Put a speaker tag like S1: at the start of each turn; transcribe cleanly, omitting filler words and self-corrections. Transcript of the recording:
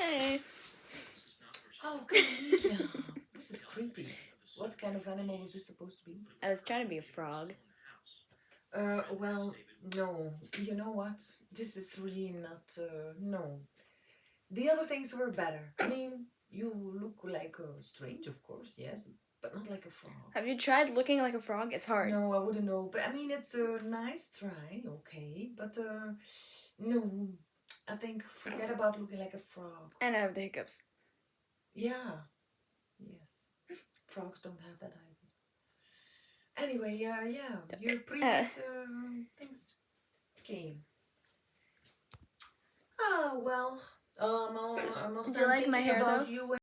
S1: Hey.
S2: Oh, Camilla. This is creepy. What kind of animal was this supposed to be?
S1: I was trying to be a frog.
S2: Well, no. You know what? This is really not, no. The other things were better. I mean, you look like a strange, of course, yes, but not like a frog.
S1: Have you tried looking like a frog? It's hard.
S2: No, I wouldn't know. But I mean, it's a nice try, okay. But, no. I think forget about looking like a frog.
S1: And I have the hiccups.
S2: Yeah. Yes. Frogs don't have that either. Anyway, yeah. Your previous things came. Ah, well. I'm
S1: Do you like my hair,
S2: about
S1: though?
S2: you